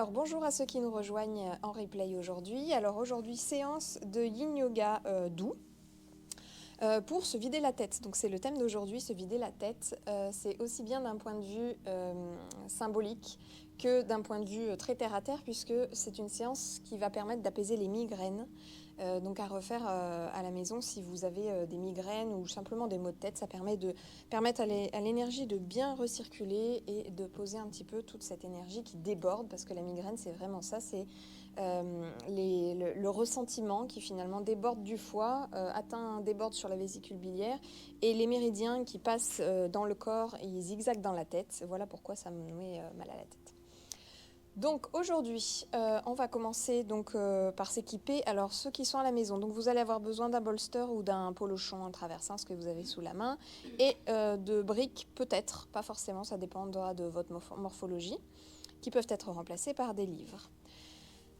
Alors bonjour à ceux qui nous rejoignent en replay aujourd'hui. Alors aujourd'hui, séance de Yin Yoga doux pour se vider la tête. Donc c'est le thème d'aujourd'hui, se vider la tête. C'est aussi bien d'un point de vue symbolique que d'un point de vue très terre à terre, puisque c'est une séance qui va permettre d'apaiser les migraines. Donc à refaire à la maison si vous avez des migraines ou simplement des maux de tête, ça permet de permettre à l'énergie de bien recirculer et de poser un petit peu toute cette énergie qui déborde, parce que la migraine c'est vraiment ça, c'est le ressentiment qui finalement déborde du foie, déborde sur la vésicule biliaire, et les méridiens qui passent dans le corps et ils zigzaguent dans la tête. Voilà pourquoi ça me met mal à la tête. Donc aujourd'hui, on va commencer par s'équiper. Alors ceux qui sont à la maison, donc vous allez avoir besoin d'un bolster ou d'un polochon en traversin, ce que vous avez sous la main, et de briques peut-être, pas forcément, ça dépendra de votre morphologie, qui peuvent être remplacées par des livres.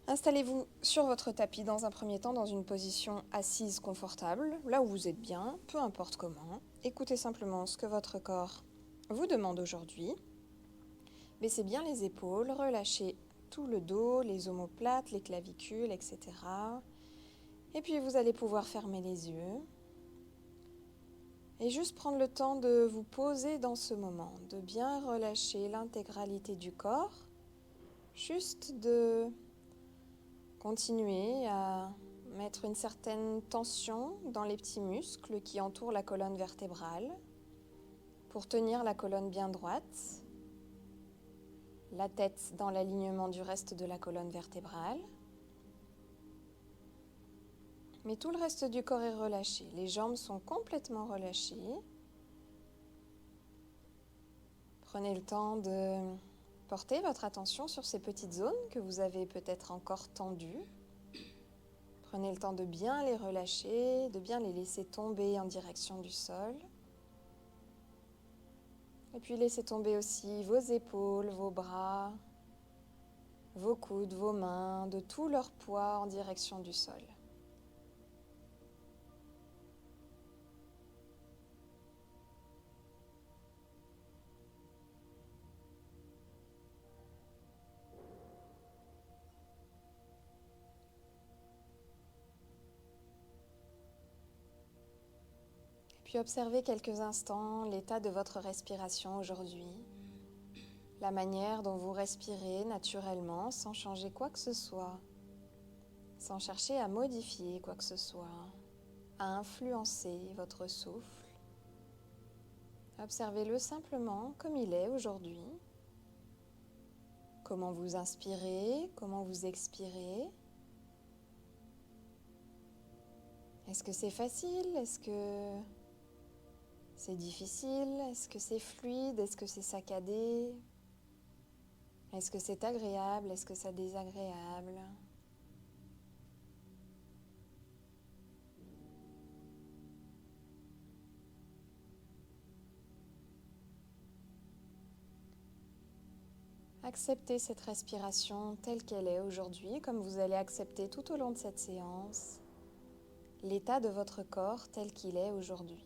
Installez-vous sur votre tapis dans un premier temps dans une position assise confortable, là où vous êtes bien, peu importe comment. Écoutez simplement ce que votre corps vous demande aujourd'hui. Baissez bien les épaules, relâchez tout le dos, les omoplates, les clavicules, etc. Et puis vous allez pouvoir fermer les yeux et juste prendre le temps de vous poser dans ce moment, de bien relâcher l'intégralité du corps, juste de continuer à mettre une certaine tension dans les petits muscles qui entourent la colonne vertébrale pour tenir la colonne bien droite. La tête dans l'alignement du reste de la colonne vertébrale. Mais tout le reste du corps est relâché. Les jambes sont complètement relâchées. Prenez le temps de porter votre attention sur ces petites zones que vous avez peut-être encore tendues. Prenez le temps de bien les relâcher, de bien les laisser tomber en direction du sol. Et puis laissez tomber aussi vos épaules, vos bras, vos coudes, vos mains, de tout leur poids en direction du sol. Puis observez quelques instants l'état de votre respiration aujourd'hui, la manière dont vous respirez naturellement sans changer quoi que ce soit, sans chercher à modifier quoi que ce soit, à influencer votre souffle. Observez-le simplement comme il est aujourd'hui, comment vous inspirez, comment vous expirez. Est-ce que c'est facile? Est-ce que c'est difficile? Est-ce que c'est fluide? Est-ce que c'est saccadé? Est-ce que c'est agréable? Est-ce que c'est désagréable? Acceptez cette respiration telle qu'elle est aujourd'hui, comme vous allez accepter tout au long de cette séance l'état de votre corps tel qu'il est aujourd'hui.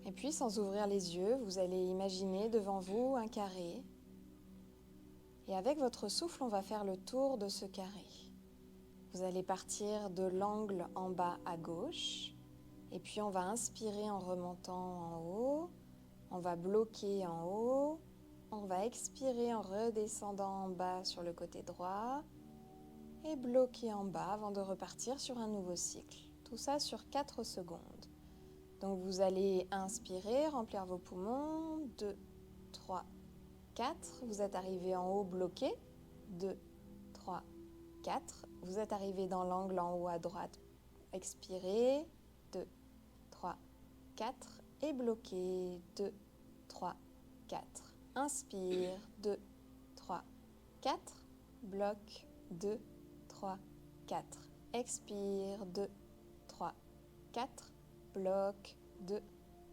Et puis, sans ouvrir les yeux, vous allez imaginer devant vous un carré. Et avec votre souffle, on va faire le tour de ce carré. Vous allez partir de l'angle en bas à gauche. Et puis, on va inspirer en remontant en haut. On va bloquer en haut. On va expirer en redescendant en bas sur le côté droit. Et bloquer en bas avant de repartir sur un nouveau cycle. Tout ça sur 4 secondes. Donc vous allez inspirer, remplir vos poumons, 2, 3, 4. Vous êtes arrivé en haut bloqué, 2, 3, 4. Vous êtes arrivé dans l'angle en haut à droite, expirez, 2, 3, 4. Et bloqué, 2, 3, 4. Inspire, 2, 3, 4. Bloc, 2, 3, 4. Expire, 2, 3, 4. Bloc, 2,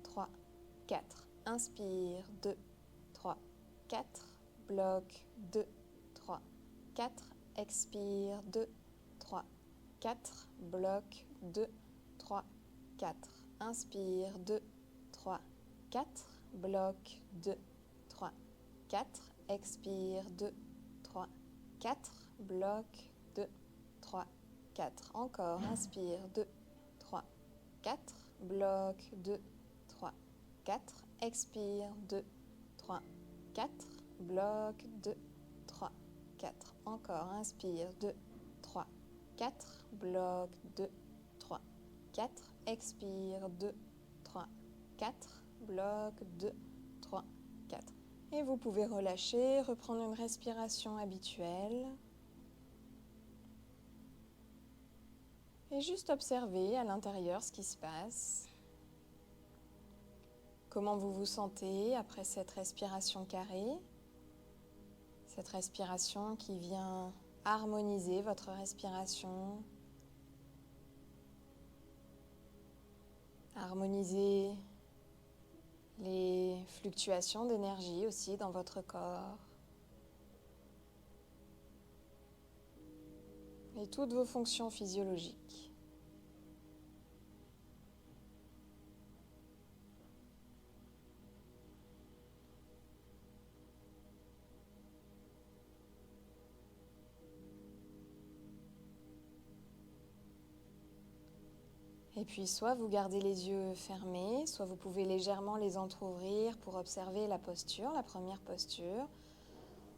3, 4. Inspire, 2, 3, 4. Bloc, 2, 3, 4. Expire, 2, 3, 4. Bloc, 2, 3, 4. Inspire, 2, 3, 4. Bloc, 2, 3, 4. Expire, 2, 3, 4. Bloc, 2, 3, 4. Encore, inspire, 2, 3, 4. Bloc, 2, 3, 4. Expire, 2, 3, 4. Bloc, 2, 3, 4. Encore, inspire, 2, 3, 4. Bloc, 2, 3, 4. Expire, 2, 3, 4. Bloc, 2, 3, 4. Et vous pouvez relâcher, reprendre une respiration habituelle. Et juste observer à l'intérieur ce qui se passe. Comment vous vous sentez après cette respiration carrée. Cette respiration qui vient harmoniser votre respiration. Harmoniser les fluctuations d'énergie aussi dans votre corps. Et toutes vos fonctions physiologiques. Et puis soit vous gardez les yeux fermés, soit vous pouvez légèrement les entrouvrir pour observer la posture, la première posture.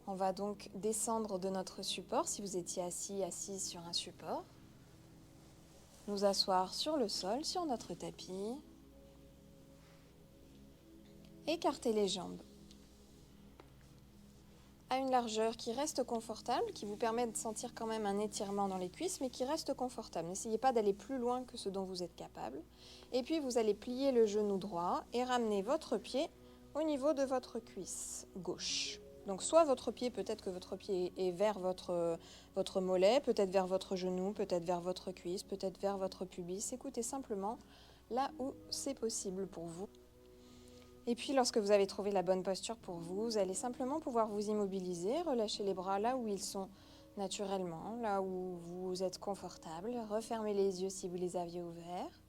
On va donc descendre de notre support, si vous étiez assise sur un support. Nous asseoir sur le sol, sur notre tapis. Écarter les jambes à une largeur qui reste confortable, qui vous permet de sentir quand même un étirement dans les cuisses, mais qui reste confortable. N'essayez pas d'aller plus loin que ce dont vous êtes capable. Et puis vous allez plier le genou droit et ramener votre pied au niveau de votre cuisse gauche. Donc soit votre pied, peut-être que votre pied est vers votre mollet, peut-être vers votre genou, peut-être vers votre cuisse, peut-être vers votre pubis. Écoutez simplement là où c'est possible pour vous. Et puis, lorsque vous avez trouvé la bonne posture pour vous, vous allez simplement pouvoir vous immobiliser, relâcher les bras là où ils sont naturellement, là où vous êtes confortable. Refermez les yeux si vous les aviez ouverts.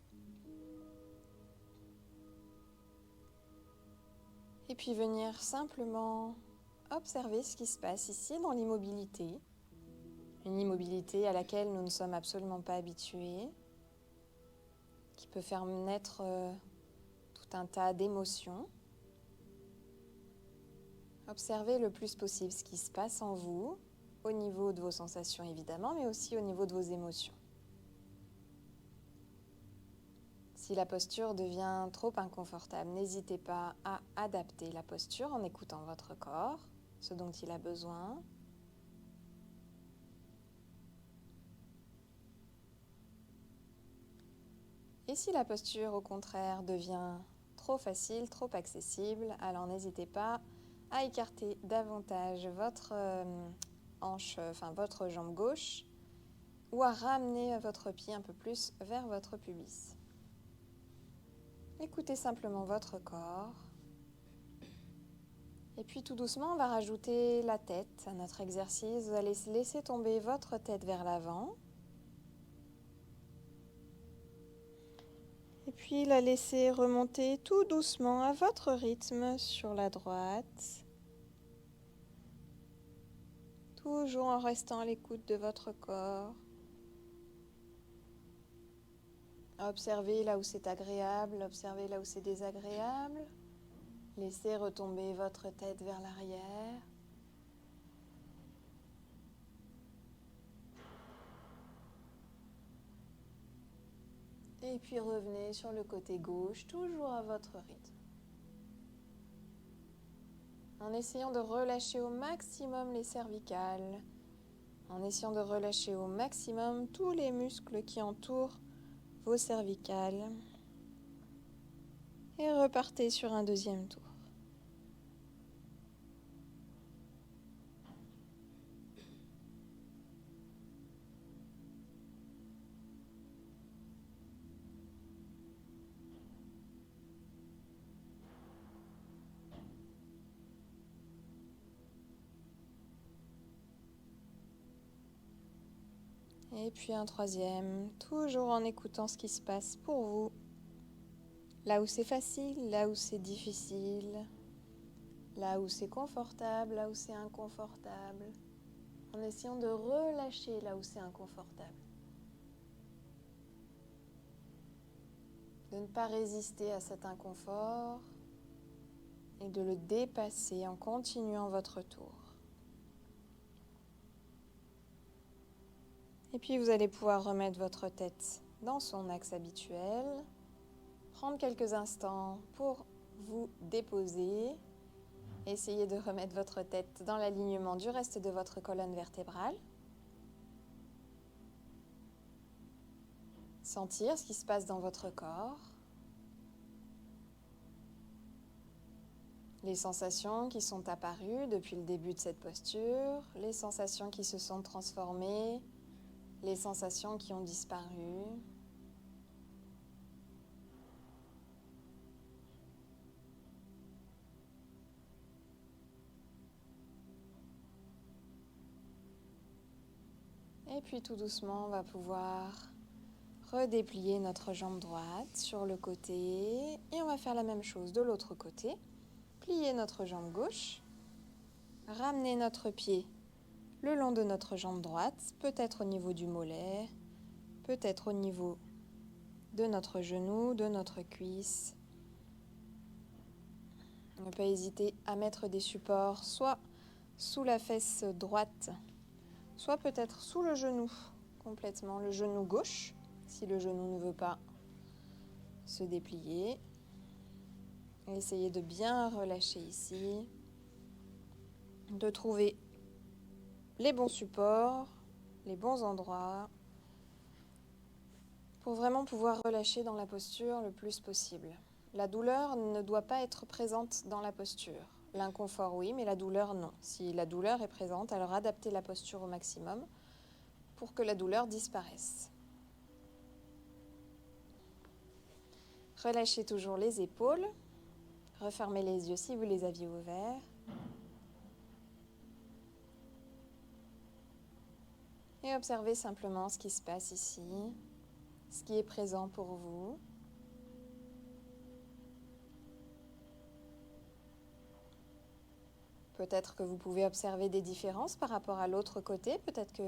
Et puis venir simplement observer ce qui se passe ici dans l'immobilité. Une immobilité à laquelle nous ne sommes absolument pas habitués, qui peut faire naître tout un tas d'émotions. Observez le plus possible ce qui se passe en vous, au niveau de vos sensations évidemment, mais aussi au niveau de vos émotions. Si la posture devient trop inconfortable, n'hésitez pas à adapter la posture en écoutant votre corps, ce dont il a besoin. Et si la posture, au contraire, devient trop facile, trop accessible, alors n'hésitez pas à écarter davantage votre hanche, votre jambe gauche, ou à ramener votre pied un peu plus vers votre pubis. Écoutez simplement votre corps. Et puis tout doucement, on va rajouter la tête à notre exercice. Vous allez laisser tomber votre tête vers l'avant. Et puis la laisser remonter tout doucement à votre rythme sur la droite. Toujours en restant à l'écoute de votre corps. Observez là où c'est agréable, observez là où c'est désagréable. Laissez retomber votre tête vers l'arrière. Et puis revenez sur le côté gauche, toujours à votre rythme. En essayant de relâcher au maximum les cervicales, en essayant de relâcher au maximum tous les muscles qui entourent vos cervicales. Et repartez sur un deuxième tour. Et puis un troisième, toujours en écoutant ce qui se passe pour vous Là où c'est facile, là où c'est difficile, là où c'est confortable, là où c'est inconfortable, en essayant de relâcher là où c'est inconfortable. De ne pas résister à cet inconfort et de le dépasser en continuant votre tour. Et puis vous allez pouvoir remettre votre tête dans son axe habituel, prendre quelques instants pour vous déposer, essayez de remettre votre tête dans l'alignement du reste de votre colonne vertébrale. Sentir ce qui se passe dans votre corps, les sensations qui sont apparues depuis le début de cette posture, les sensations qui se sont transformées, les sensations qui ont disparu. Et puis tout doucement, on va pouvoir redéplier notre jambe droite sur le côté et on va faire la même chose de l'autre côté. Plier notre jambe gauche, ramener notre pied le long de notre jambe droite, peut-être au niveau du mollet, peut-être au niveau de notre genou, de notre cuisse. Ne pas hésiter à mettre des supports soit sous la fesse droite, soit peut-être sous le genou, complètement le genou gauche, si le genou ne veut pas se déplier. Essayez de bien relâcher ici, de trouver les bons supports, les bons endroits, pour vraiment pouvoir relâcher dans la posture le plus possible. La douleur ne doit pas être présente dans la posture. L'inconfort, oui, mais la douleur, non. Si la douleur est présente, alors adaptez la posture au maximum pour que la douleur disparaisse. Relâchez toujours les épaules. Refermez les yeux si vous les aviez ouverts. Et observez simplement ce qui se passe ici, ce qui est présent pour vous. Peut-être que vous pouvez observer des différences par rapport à l'autre côté, peut-être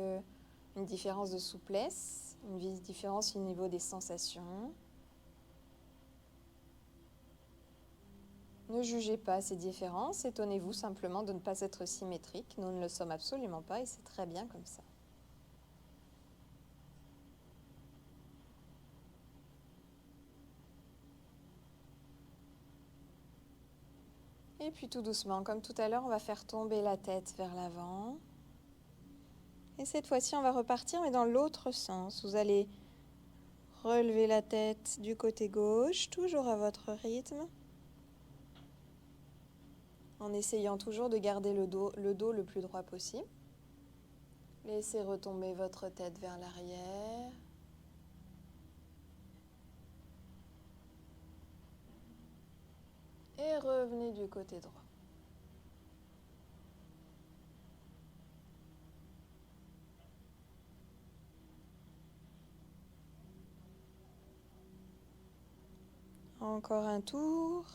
une différence de souplesse, une différence au niveau des sensations. Ne jugez pas ces différences, étonnez-vous simplement de ne pas être symétrique. Nous ne le sommes absolument pas et c'est très bien comme ça. Et puis tout doucement, comme tout à l'heure, on va faire tomber la tête vers l'avant. Et cette fois-ci, on va repartir, mais dans l'autre sens. Vous allez relever la tête du côté gauche, toujours à votre rythme, en essayant toujours de garder le dos le plus droit possible. Laissez retomber votre tête vers l'arrière. Et revenez du côté droit. Encore un tour.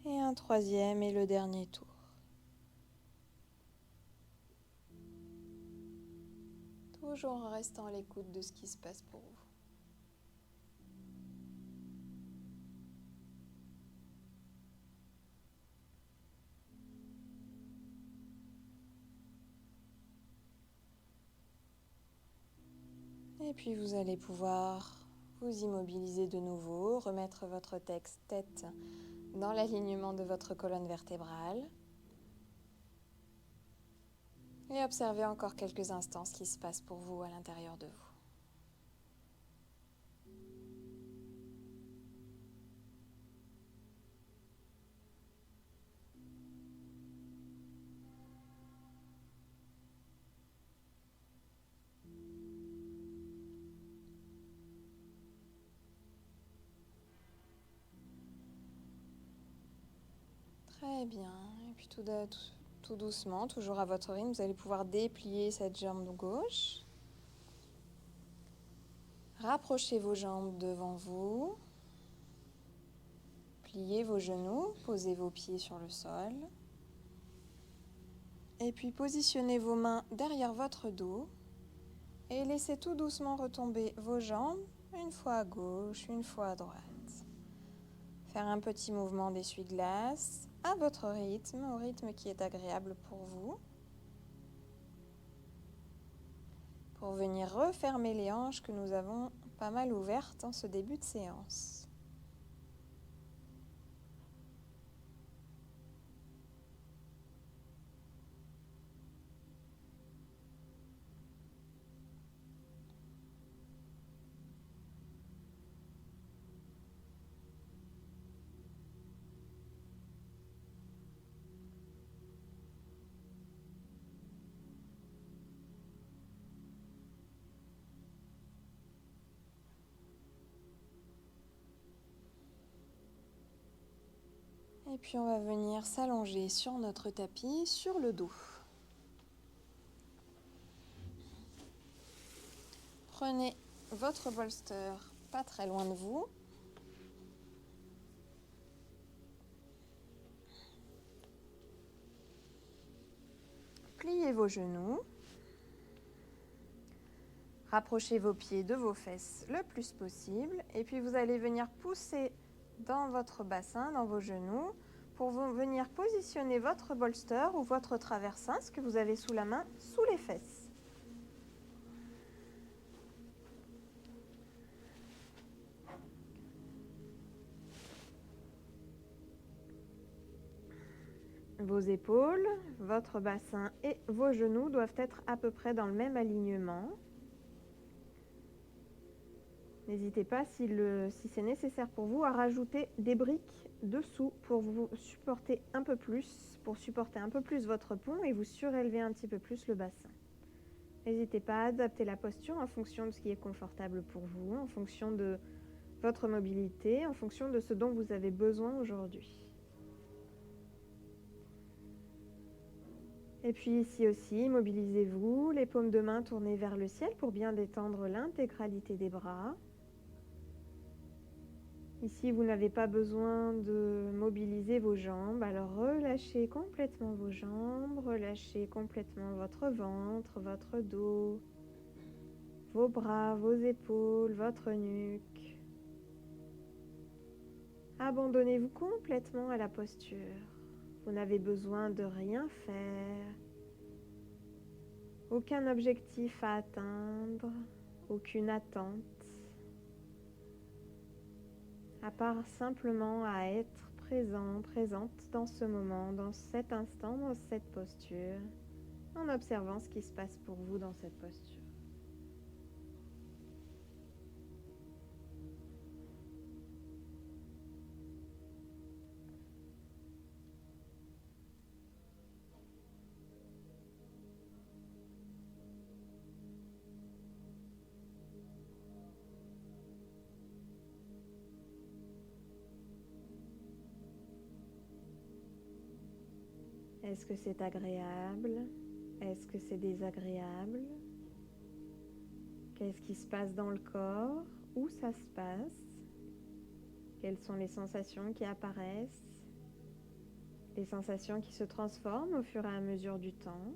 Et un troisième et le dernier tour. Toujours en restant à l'écoute de ce qui se passe pour vous. Et puis vous allez pouvoir vous immobiliser de nouveau, remettre votre tête dans l'alignement de votre colonne vertébrale et observer encore quelques instants ce qui se passe pour vous à l'intérieur de vous. Très bien. Et puis tout doucement, toujours à votre rythme, vous allez pouvoir déplier cette jambe gauche. Rapprochez vos jambes devant vous. Pliez vos genoux, posez vos pieds sur le sol. Et puis positionnez vos mains derrière votre dos. Et laissez tout doucement retomber vos jambes, une fois à gauche, une fois à droite. Faire un petit mouvement d'essuie-glace à votre rythme, au rythme qui est agréable pour vous. Pour venir refermer les hanches que nous avons pas mal ouvertes en ce début de séance. Et puis on va venir s'allonger sur notre tapis, sur le dos. Prenez votre bolster pas très loin de vous. Pliez vos genoux. Rapprochez vos pieds de vos fesses le plus possible. Et puis vous allez venir pousser dans votre bassin, dans vos genoux, pour venir positionner votre bolster ou votre traversin, ce que vous avez sous la main, sous les fesses. Vos épaules, votre bassin et vos genoux doivent être à peu près dans le même alignement. N'hésitez pas, si c'est nécessaire pour vous, à rajouter des briques dessous pour vous supporter un peu plus, votre pont et vous surélever un petit peu plus le bassin. N'hésitez pas à adapter la posture en fonction de ce qui est confortable pour vous, en fonction de votre mobilité, en fonction de ce dont vous avez besoin aujourd'hui. Et puis ici aussi, mobilisez-vous, les paumes de main tournées vers le ciel pour bien détendre l'intégralité des bras. Ici, vous n'avez pas besoin de mobiliser vos jambes, alors relâchez complètement vos jambes, relâchez complètement votre ventre, votre dos, vos bras, vos épaules, votre nuque. Abandonnez-vous complètement à la posture. Vous n'avez besoin de rien faire, aucun objectif à atteindre, aucune attente. À part simplement à être présent, présente dans ce moment, dans cet instant, dans cette posture, en observant ce qui se passe pour vous dans cette posture. Est-ce que c'est agréable? Est-ce que c'est désagréable? Qu'est-ce qui se passe dans le corps? Où ça se passe? Quelles sont les sensations qui apparaissent? Les sensations qui se transforment au fur et à mesure du temps?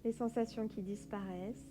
Les sensations qui disparaissent?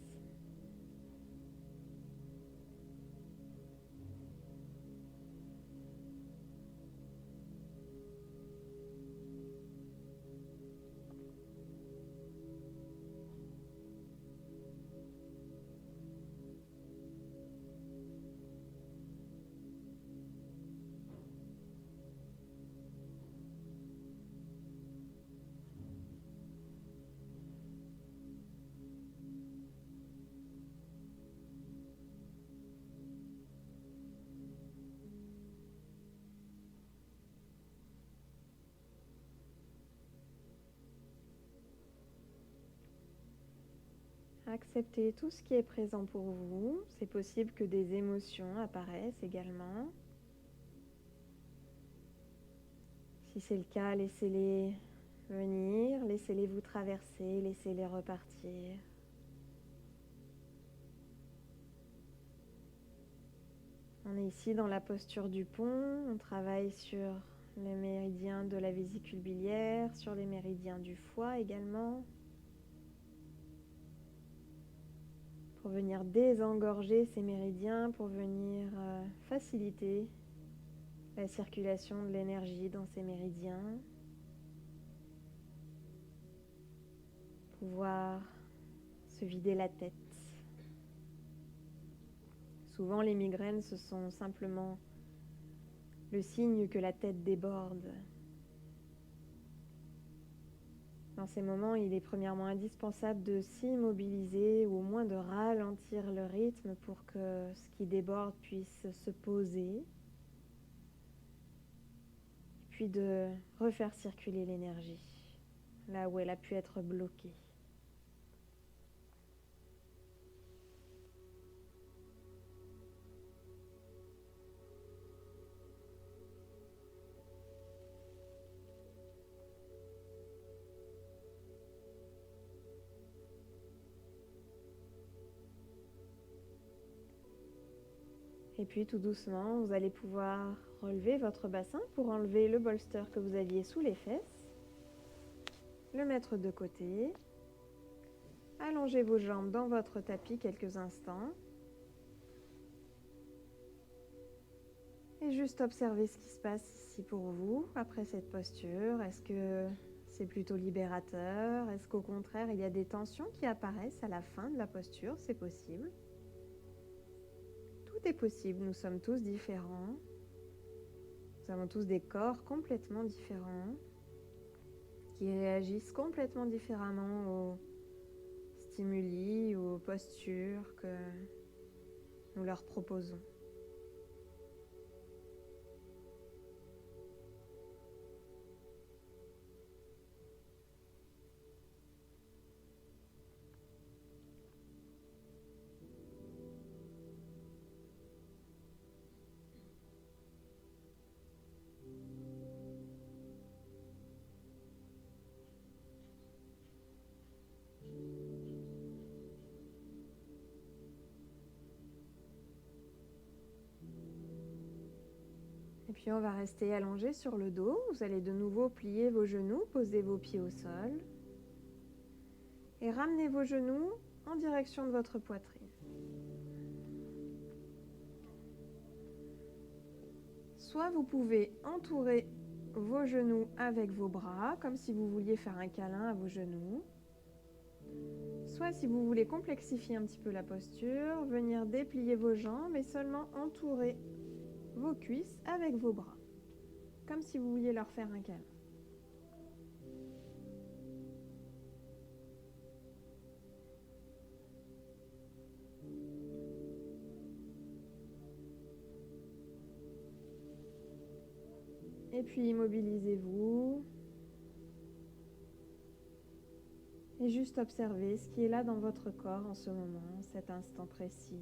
Acceptez tout ce qui est présent pour vous. C'est possible que des émotions apparaissent également. Si c'est le cas, laissez-les venir, laissez-les vous traverser, laissez-les repartir. On est ici dans la posture du pont, on travaille sur les méridiens de la vésicule biliaire, sur les méridiens du foie également, pour venir désengorger ces méridiens, pour venir faciliter la circulation de l'énergie dans ces méridiens, pouvoir se vider la tête. Souvent, les migraines, ce sont simplement le signe que la tête déborde. Dans ces moments, il est premièrement indispensable de s'immobiliser ou au moins de ralentir le rythme pour que ce qui déborde puisse se poser, puis de refaire circuler l'énergie là où elle a pu être bloquée. Et puis tout doucement, vous allez pouvoir relever votre bassin pour enlever le bolster que vous aviez sous les fesses, le mettre de côté, allongez vos jambes dans votre tapis quelques instants et juste observez ce qui se passe ici pour vous après cette posture. Est-ce que c'est plutôt libérateur? Est-ce qu'au contraire, il y a des tensions qui apparaissent à la fin de la posture? C'est possible. Tout est possible, nous sommes tous différents. Nous avons tous des corps complètement différents qui réagissent complètement différemment aux stimuli, aux postures que nous leur proposons. Et puis on va rester allongé sur le dos. Vous allez de nouveau plier vos genoux, poser vos pieds au sol et ramener vos genoux en direction de votre poitrine. Soit vous pouvez entourer vos genoux avec vos bras, comme si vous vouliez faire un câlin à vos genoux. Soit si vous voulez complexifier un petit peu la posture, venir déplier vos jambes et seulement entourer vos cuisses avec vos bras, comme si vous vouliez leur faire un câlin. Et puis immobilisez-vous et juste observez ce qui est là dans votre corps en ce moment, cet instant précis.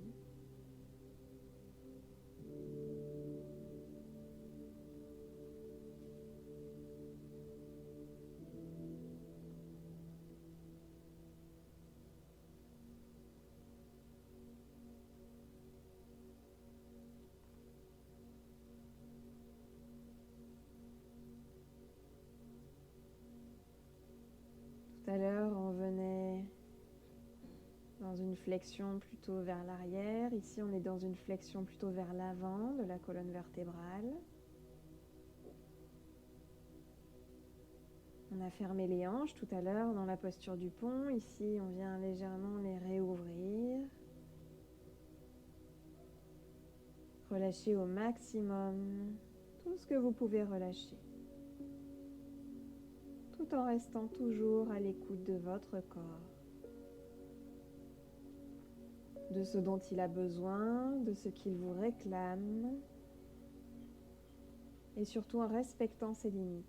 Tout à l'heure, on venait dans une flexion plutôt vers l'arrière. Ici, on est dans une flexion plutôt vers l'avant de la colonne vertébrale. On a fermé les hanches tout à l'heure dans la posture du pont. Ici, on vient légèrement les réouvrir. Relâchez au maximum tout ce que vous pouvez relâcher, tout en restant toujours à l'écoute de votre corps, de ce dont il a besoin, de ce qu'il vous réclame, et surtout en respectant ses limites.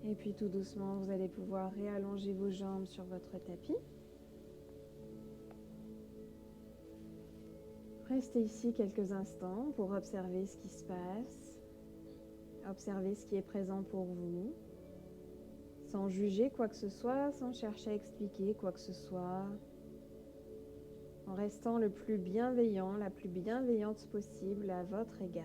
Et puis tout doucement, vous allez pouvoir réallonger vos jambes sur votre tapis. Restez ici quelques instants pour observer ce qui se passe, observer ce qui est présent pour vous, sans juger quoi que ce soit, sans chercher à expliquer quoi que ce soit, en restant le plus bienveillant, la plus bienveillante possible à votre égard.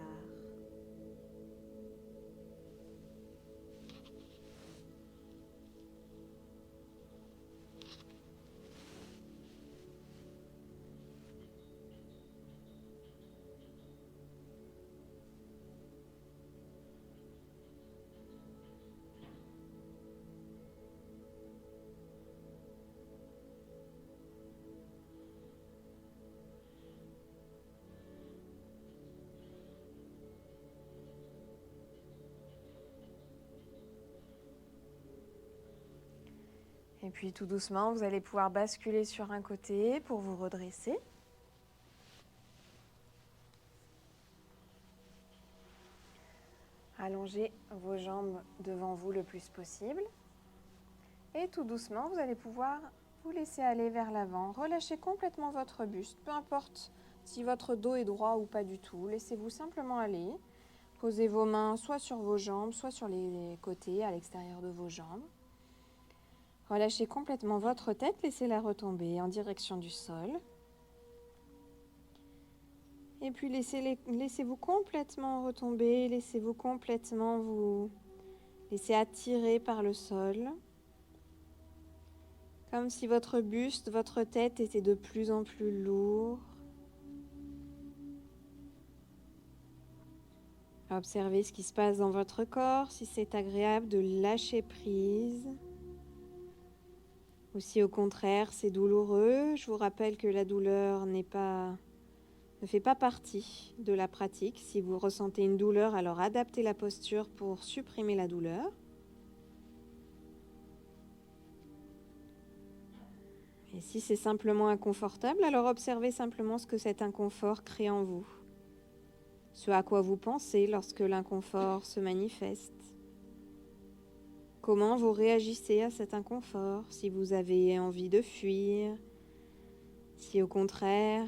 Et puis tout doucement, vous allez pouvoir basculer sur un côté pour vous redresser. Allongez vos jambes devant vous le plus possible. Et tout doucement, vous allez pouvoir vous laisser aller vers l'avant. Relâchez complètement votre buste, peu importe si votre dos est droit ou pas du tout. Laissez-vous simplement aller. Posez vos mains soit sur vos jambes, soit sur les côtés, à l'extérieur de vos jambes. Relâchez complètement votre tête, laissez-la retomber en direction du sol. Et puis laissez-vous complètement retomber, laissez-vous complètement vous laisser attirer par le sol. Comme si votre buste, votre tête était de plus en plus lourd. Observez ce qui se passe dans votre corps, si c'est agréable de lâcher prise. Ou si au contraire c'est douloureux, je vous rappelle que la douleur ne fait pas partie de la pratique. Si vous ressentez une douleur, alors adaptez la posture pour supprimer la douleur. Et si c'est simplement inconfortable, alors observez simplement ce que cet inconfort crée en vous. Ce à quoi vous pensez lorsque l'inconfort se manifeste. Comment vous réagissez à cet inconfort, si vous avez envie de fuir, si au contraire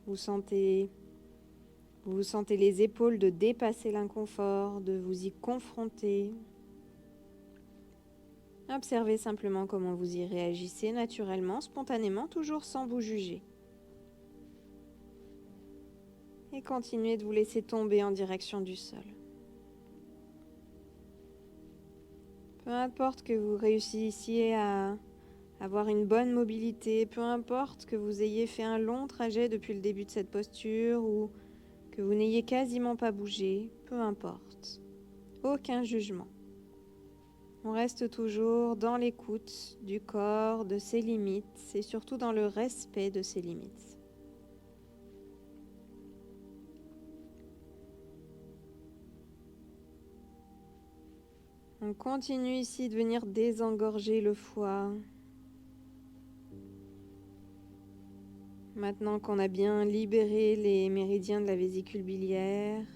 vous vous sentez les épaules de dépasser l'inconfort, de vous y confronter. Observez simplement comment vous y réagissez naturellement, spontanément, toujours sans vous juger. Et continuez de vous laisser tomber en direction du sol. Peu importe que vous réussissiez à avoir une bonne mobilité, peu importe que vous ayez fait un long trajet depuis le début de cette posture ou que vous n'ayez quasiment pas bougé, peu importe. Aucun jugement. On reste toujours dans l'écoute du corps, de ses limites et surtout dans le respect de ses limites. On continue ici de venir désengorger le foie. Maintenant qu'on a bien libéré les méridiens de la vésicule biliaire,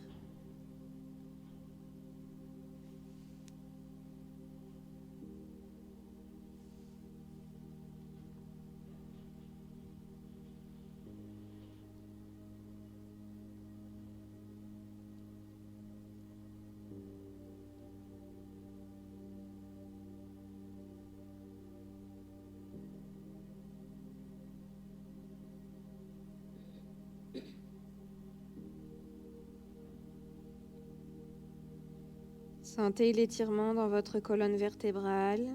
sentez l'étirement dans votre colonne vertébrale,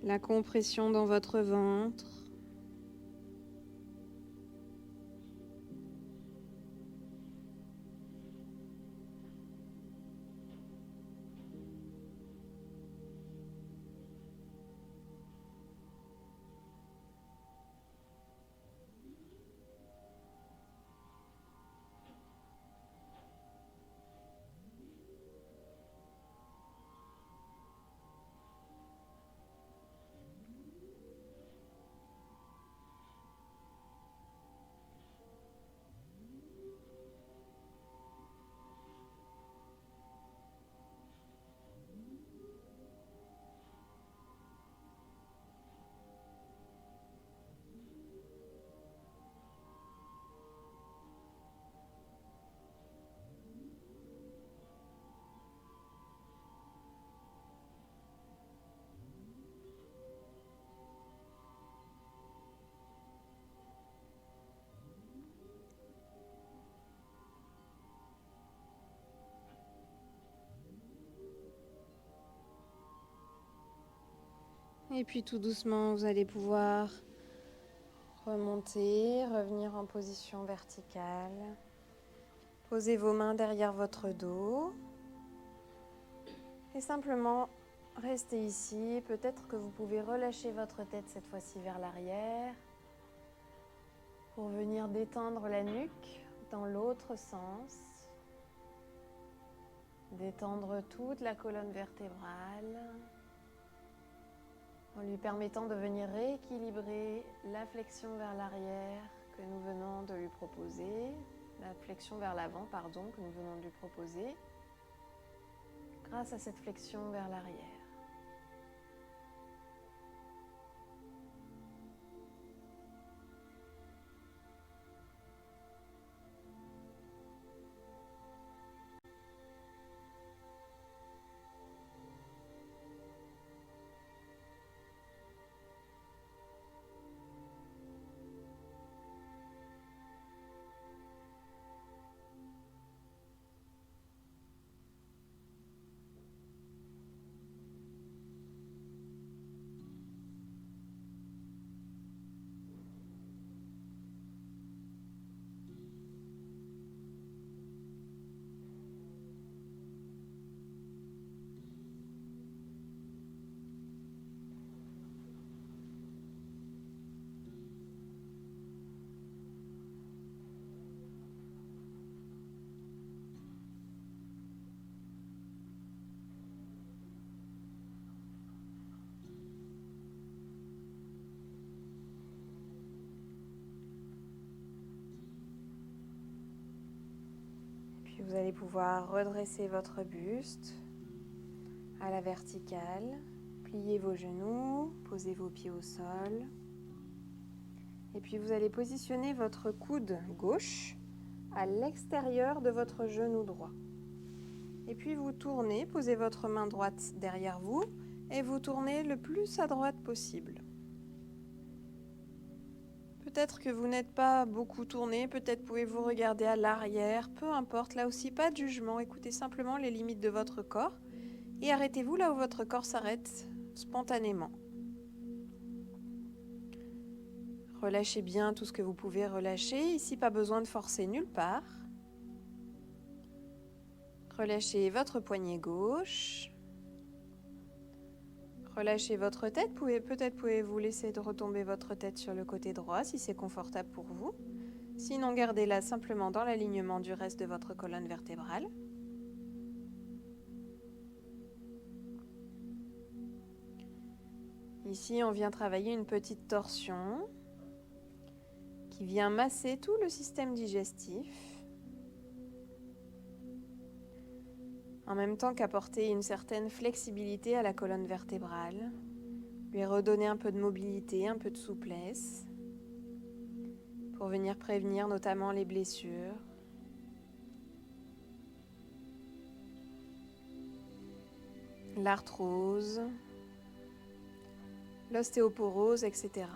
la compression dans votre ventre. Et puis tout doucement, vous allez pouvoir remonter, revenir en position verticale. Posez vos mains derrière votre dos. Et simplement restez ici. Peut-être que vous pouvez relâcher votre tête cette fois-ci vers l'arrière pour venir détendre la nuque dans l'autre sens. Détendre toute la colonne vertébrale en lui permettant de venir rééquilibrer la flexion vers l'arrière que nous venons de lui proposer, la flexion vers l'avant, pardon, que nous venons de lui proposer, grâce à cette flexion vers l'arrière. Puis vous allez pouvoir redresser votre buste à la verticale, plier vos genoux, poser vos pieds au sol. Et puis vous allez positionner votre coude gauche à l'extérieur de votre genou droit. Et puis vous tournez, posez votre main droite derrière vous et vous tournez le plus à droite possible. Peut-être que vous n'êtes pas beaucoup tourné, peut-être pouvez-vous regarder à l'arrière, peu importe, là aussi pas de jugement, écoutez simplement les limites de votre corps et arrêtez-vous là où votre corps s'arrête spontanément. Relâchez bien tout ce que vous pouvez relâcher, ici pas besoin de forcer nulle part. Relâchez votre poignet gauche. Relâchez votre tête, peut-être pouvez-vous laisser de retomber votre tête sur le côté droit si c'est confortable pour vous. Sinon, gardez-la simplement dans l'alignement du reste de votre colonne vertébrale. Ici, on vient travailler une petite torsion qui vient masser tout le système digestif, en même temps qu'apporter une certaine flexibilité à la colonne vertébrale, lui redonner un peu de mobilité, un peu de souplesse, pour venir prévenir notamment les blessures. L'arthrose, l'ostéoporose, etc.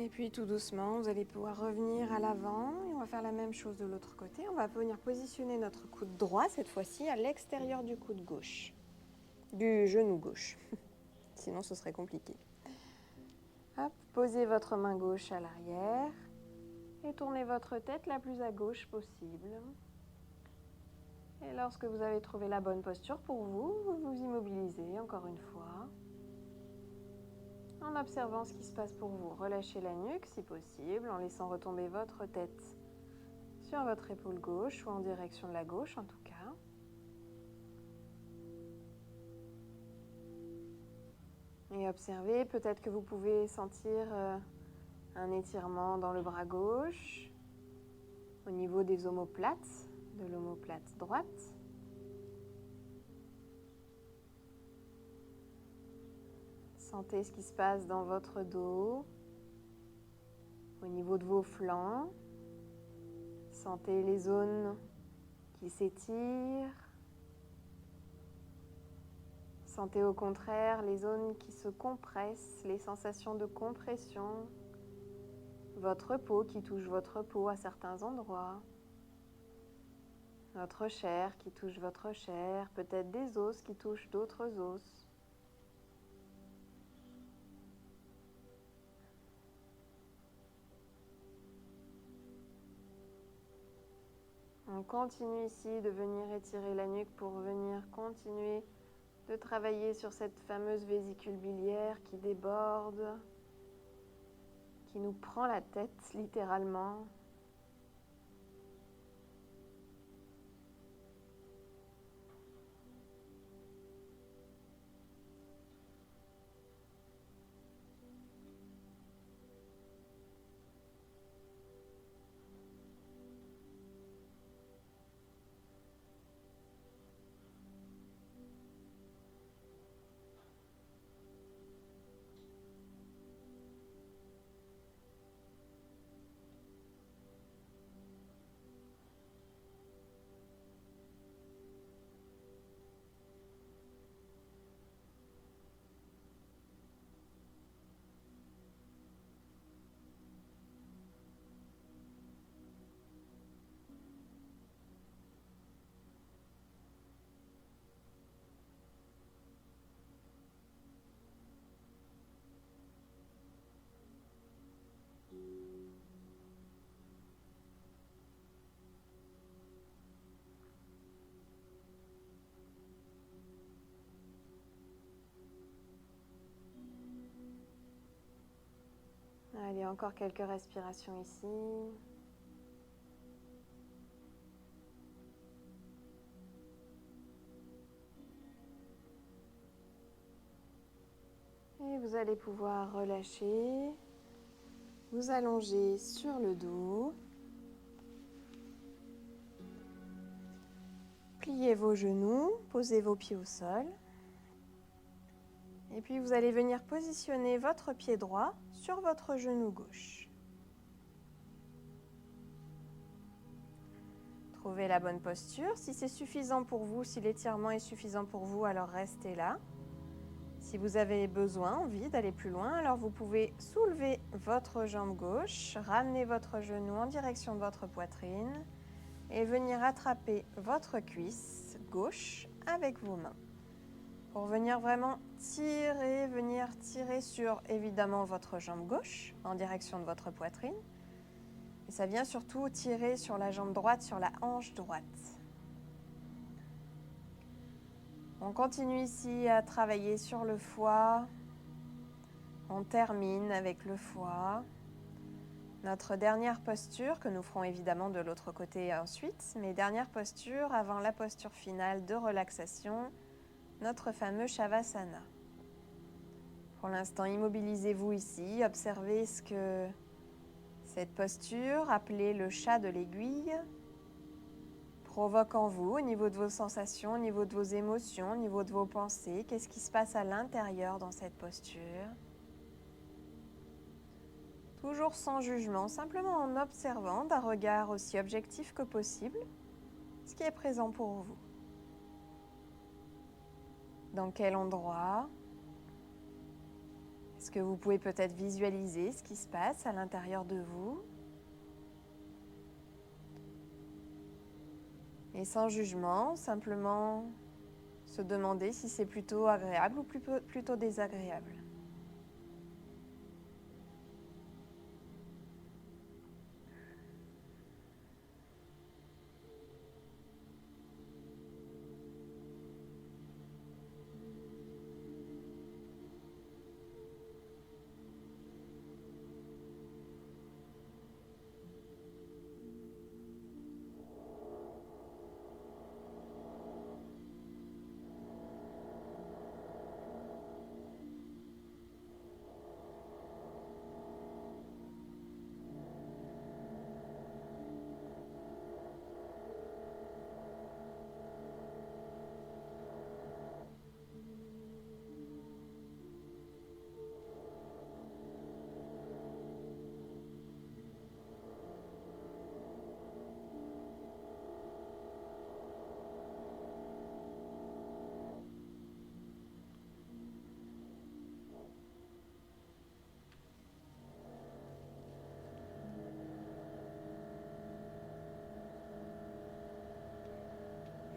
Et puis tout doucement, vous allez pouvoir revenir à l'avant et on va faire la même chose de l'autre côté. On va venir positionner notre coude droit cette fois-ci à l'extérieur du coude gauche, du genou gauche. Sinon ce serait compliqué. Hop, posez votre main gauche à l'arrière et tournez votre tête la plus à gauche possible. Et lorsque vous avez trouvé la bonne posture pour vous, vous vous immobilisez encore une fois. En observant ce qui se passe pour vous, relâchez la nuque si possible, en laissant retomber votre tête sur votre épaule gauche ou en direction de la gauche en tout cas. Et observez, peut-être que vous pouvez sentir un étirement dans le bras gauche, au niveau des omoplates, de l'omoplate droite. Sentez ce qui se passe dans votre dos, au niveau de vos flancs. Sentez les zones qui s'étirent. Sentez au contraire les zones qui se compressent, les sensations de compression. Votre peau qui touche votre peau à certains endroits. Votre chair qui touche votre chair, peut-être des os qui touchent d'autres os. On continue ici de venir étirer la nuque pour venir continuer de travailler sur cette fameuse vésicule biliaire qui déborde, qui nous prend la tête littéralement. Allez, encore quelques respirations ici. Et vous allez pouvoir relâcher, vous allonger sur le dos. Pliez vos genoux, posez vos pieds au sol. Et puis vous allez venir positionner votre pied droit sur votre genou gauche. Trouvez la bonne posture. Si c'est suffisant pour vous, si l'étirement est suffisant pour vous, alors restez là. Si vous avez besoin, envie d'aller plus loin, alors vous pouvez soulever votre jambe gauche, ramener votre genou en direction de votre poitrine et venir attraper votre cuisse gauche avec vos mains. Pour venir vraiment venir tirer sur évidemment votre jambe gauche en direction de votre poitrine. Et ça vient surtout tirer sur la jambe droite, sur la hanche droite. On continue ici à travailler sur le foie. On termine avec le foie. Notre dernière posture, que nous ferons évidemment de l'autre côté ensuite, mais dernière posture avant la posture finale de relaxation, notre fameux Shavasana. Pour l'instant, immobilisez-vous ici, observez ce que cette posture, appelée le chat de l'aiguille, provoque en vous au niveau de vos sensations, au niveau de vos émotions, au niveau de vos pensées. Qu'est-ce qui se passe à l'intérieur dans cette posture ? Toujours sans jugement, simplement en observant d'un regard aussi objectif que possible ce qui est présent pour vous. Dans quel endroit ? Est-ce Est-ce que vous pouvez peut-être visualiser ce qui se passe à l'intérieur de vous? Et sans jugement, simplement se demander si c'est plutôt agréable ou plutôt désagréable.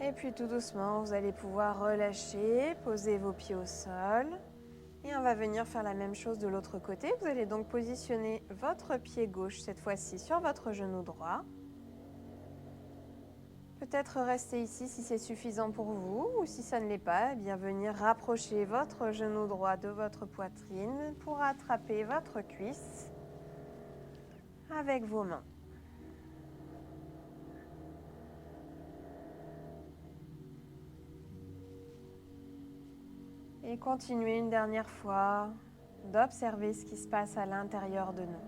Et puis tout doucement, vous allez pouvoir relâcher, poser vos pieds au sol. Et on va venir faire la même chose de l'autre côté. Vous allez donc positionner votre pied gauche, cette fois-ci, sur votre genou droit. Peut-être rester ici si c'est suffisant pour vous, ou si ça ne l'est pas, eh bien venir rapprocher votre genou droit de votre poitrine pour attraper votre cuisse avec vos mains. Et continuez une dernière fois d'observer ce qui se passe à l'intérieur de nous.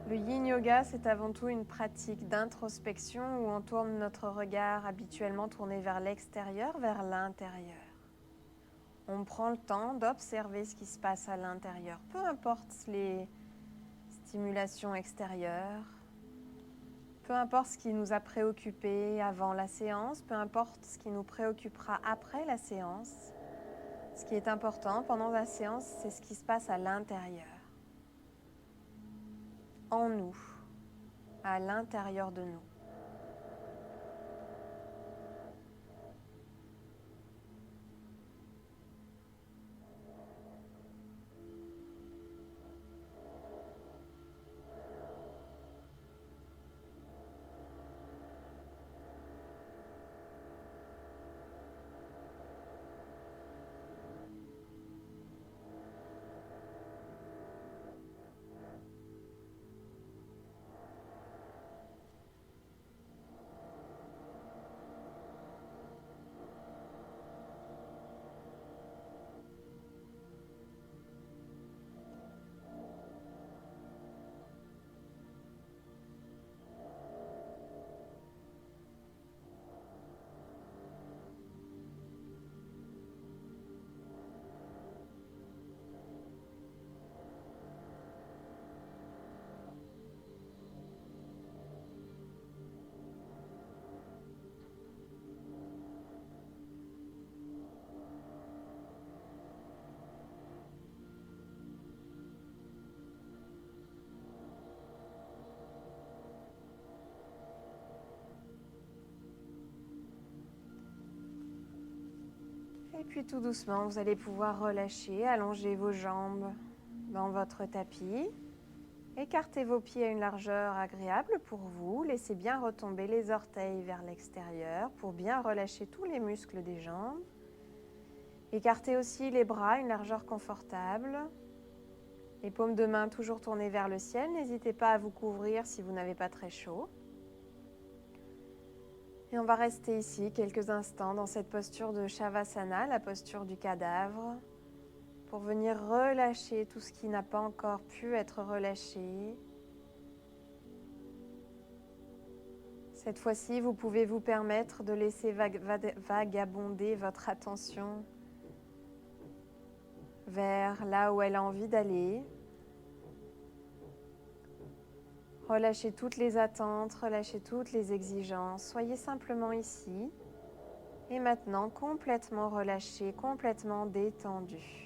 Le yin yoga, c'est avant tout une pratique d'introspection où on tourne notre regard habituellement tourné vers l'extérieur, vers l'intérieur. On prend le temps d'observer ce qui se passe à l'intérieur, peu importe les stimulations extérieures, peu importe ce qui nous a préoccupés avant la séance, peu importe ce qui nous préoccupera après la séance. Ce qui est important pendant la séance, c'est ce qui se passe à l'intérieur, en nous, à l'intérieur de nous. Et puis tout doucement, vous allez pouvoir relâcher, allonger vos jambes dans votre tapis. Écartez vos pieds à une largeur agréable pour vous. Laissez bien retomber les orteils vers l'extérieur pour bien relâcher tous les muscles des jambes. Écartez aussi les bras à une largeur confortable. Les paumes de main toujours tournées vers le ciel. N'hésitez pas à vous couvrir si vous n'avez pas très chaud. Et on va rester ici quelques instants dans cette posture de Shavasana, la posture du cadavre, pour venir relâcher tout ce qui n'a pas encore pu être relâché. Cette fois-ci, vous pouvez vous permettre de laisser vagabonder votre attention vers là où elle a envie d'aller. Relâchez toutes les attentes, relâchez toutes les exigences. Soyez simplement ici, Et maintenant, complètement relâché, complètement détendu.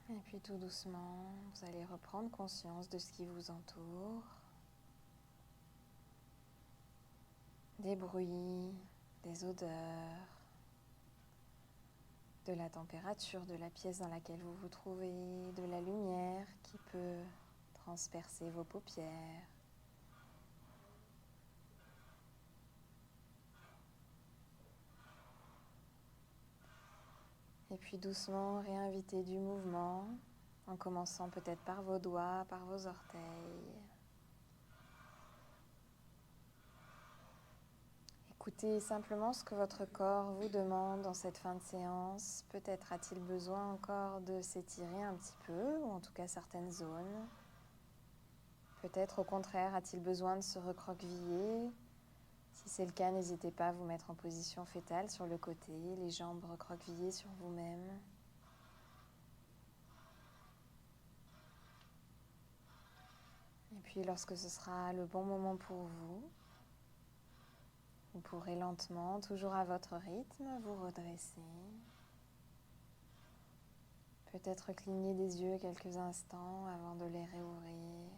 Et puis tout doucement, vous allez reprendre conscience de ce qui vous entoure, des bruits, des odeurs, de la température de la pièce dans laquelle vous vous trouvez, de la lumière qui peut transpercer vos paupières. Et puis doucement réinviter du mouvement, en commençant peut-être par vos doigts, par vos orteils. Écoutez simplement ce que votre corps vous demande dans cette fin de séance. Peut-être a-t-il besoin encore de s'étirer un petit peu, ou en tout cas certaines zones. Peut-être au contraire a-t-il besoin de se recroqueviller. Si c'est le cas, n'hésitez pas à vous mettre en position fétale sur le côté, les jambes recroquevillées sur vous-même. Et puis lorsque ce sera le bon moment pour vous, Vous pourrez lentement, toujours à votre rythme, vous redresser. Peut-être cligner des yeux quelques instants avant de les réouvrir.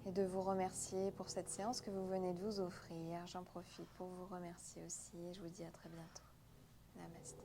Et de vous remercier pour cette séance que vous venez de vous offrir. J'en profite pour vous remercier aussi et je vous dis à très bientôt. Namasté.